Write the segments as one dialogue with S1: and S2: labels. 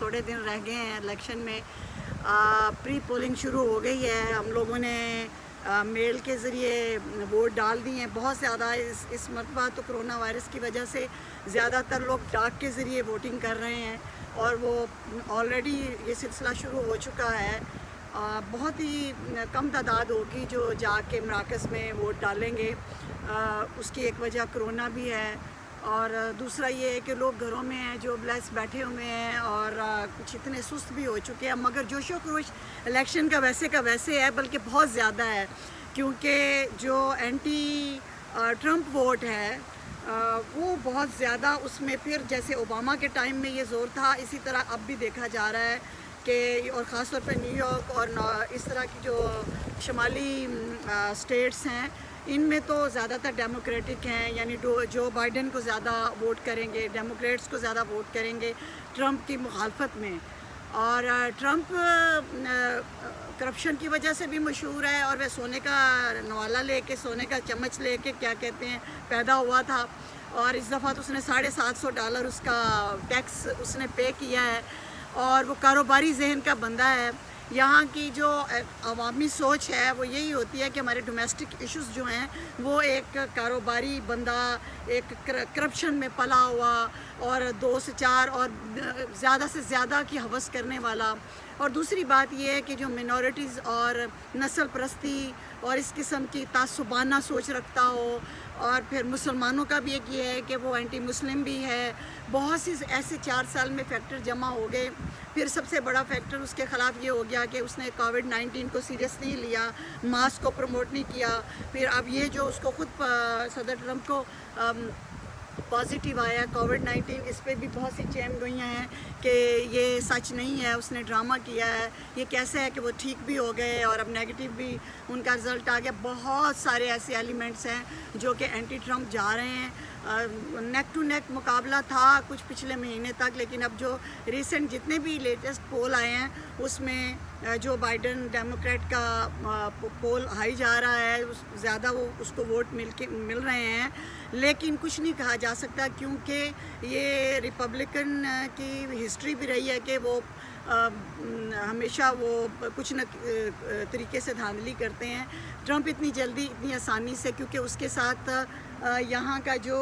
S1: थोड़े दिन रह गए हैं इलेक्शन में। प्री पोलिंग शुरू हो गई है। हम लोगों ने मेल के ज़रिए वोट डाल दिए हैं। बहुत ज़्यादा इस मरतबा तो कोरोना वायरस की वजह से ज़्यादातर लोग डाक के ज़रिए वोटिंग कर रहे हैं और वो ऑलरेडी ये सिलसिला शुरू हो चुका है। बहुत ही कम तादाद होगी जो जाके मराकज़ में वोट डालेंगे। उसकी एक वजह कोरोना भी है और दूसरा ये है कि लोग घरों में हैं जो ब्लेस बैठे हुए हैं और कुछ इतने सुस्त भी हो चुके हैं। मगर जोशो खरोश इलेक्शन का वैसे है, बल्कि बहुत ज़्यादा है, क्योंकि जो एंटी ट्रंप वोट है वो बहुत ज़्यादा उसमें फिर जैसे ओबामा के टाइम में ये ज़ोर था, इसी तरह अब भी देखा जा रहा है कि और ख़ास तौर पर न्यूयॉर्क और इस तरह की जो शुमाली स्टेट्स हैं इनमें तो ज़्यादातर डेमोक्रेटिक हैं, यानी जो बाइडेन को ज़्यादा वोट करेंगे, डेमोक्रेट्स को ज़्यादा वोट करेंगे ट्रंप की मुखालफत में। और ट्रंप करप्शन की वजह से भी मशहूर है और वह सोने का नवाला लेके, सोने का चम्मच लेके क्या कहते हैं पैदा हुआ था और इस दफ़ा तो उसने $750 उसका टैक्स उसने पे किया है और वो कारोबारी जहन का बंदा है। यहाँ की जो अवामी सोच है वो यही होती है कि हमारे डोमेस्टिक इश्यूज़ जो हैं वो एक कारोबारी बंदा, एक करप्शन में पला हुआ और 2 से 4 और ज़्यादा से ज़्यादा की हवस करने वाला। और दूसरी बात ये है कि जो मिनॉरिटीज़ और नस्ल परस्ती और इस किस्म की तासुबाना सोच रखता हो। और फिर मुसलमानों का भी एक ये है कि वो एंटी मुस्लिम भी है। बहुत सी ऐसे 4 साल में फैक्टर जमा हो गए। फिर सबसे बड़ा फैक्टर उसके ख़िलाफ़ ये हो गया कि उसने कोविड-19 को सीरियस नहीं लिया, मास्क को प्रमोट नहीं किया। फिर अब ये जो उसको ख़ुद सदर ट्रंप को पॉजिटिव आया कोविड-19, इस पे भी बहुत सी चैन गोइयाँ हैं कि ये सच नहीं है, उसने ड्रामा किया है। ये कैसे है कि वो ठीक भी हो गए और अब नेगेटिव भी उनका रिज़ल्ट आ गया। बहुत सारे ऐसे एलिमेंट्स हैं जो कि एंटी ट्रंप जा रहे हैं। नेक टू नेक मुकाबला था कुछ पिछले महीने तक, लेकिन अब जो रिसेंट जितने भी लेटेस्ट पोल आए हैं उसमें जो बाइडेन डेमोक्रेट का पोल हाई जा रहा है, ज़्यादा वो उसको वोट मिल रहे हैं। लेकिन कुछ नहीं कहा जा सकता क्योंकि ये रिपब्लिकन की हिस्ट्री भी रही है कि वो हमेशा वो कुछ न तरीके से धांधली करते हैं। ट्रंप इतनी जल्दी इतनी आसानी से, क्योंकि उसके साथ यहाँ का जो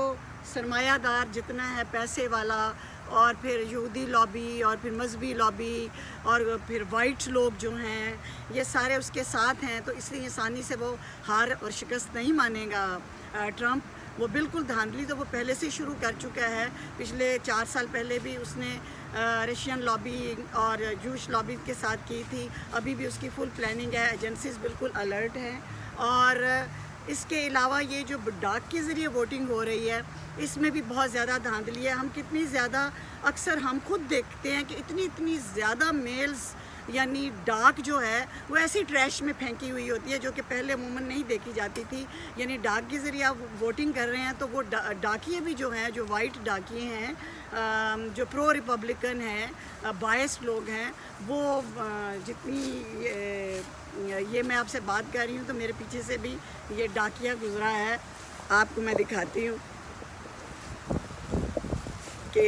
S1: सरमायादार जितना है पैसे वाला और फिर यहूदी लॉबी और फिर मजहबी लॉबी और फिर वाइट लोग जो हैं ये सारे उसके साथ हैं, तो इसलिए आसानी से वो हार और शिकस्त नहीं मानेगा ट्रंप। वो बिल्कुल धांधली तो वो पहले से शुरू कर चुका है। पिछले 4 साल पहले भी उसने रशियन लॉबी और जूश लॉबी के साथ की थी। अभी भी उसकी फुल प्लानिंग है, एजेंसीज़ बिल्कुल अलर्ट हैं। और इसके अलावा ये जो डाक के ज़रिए वोटिंग हो रही है इसमें भी बहुत ज़्यादा धांधली है। हम कितनी ज़्यादा अक्सर हम खुद देखते हैं कि इतनी ज़्यादा मेल्स यानी डाक जो है वो ऐसी ट्रैश में फेंकी हुई होती है जो कि पहले अमूमन नहीं देखी जाती थी। यानी डाक के ज़रिए आप वोटिंग कर रहे हैं तो वो डाकिए भी जो हैं, जो वाइट डाकिए हैं, जो प्रो रिपब्लिकन हैं, बायस्ड लोग हैं, वो जितनी ये मैं आपसे बात कर रही हूँ तो मेरे पीछे से भी ये डाकिया गुज़रा है। आपको मैं दिखाती हूँ कि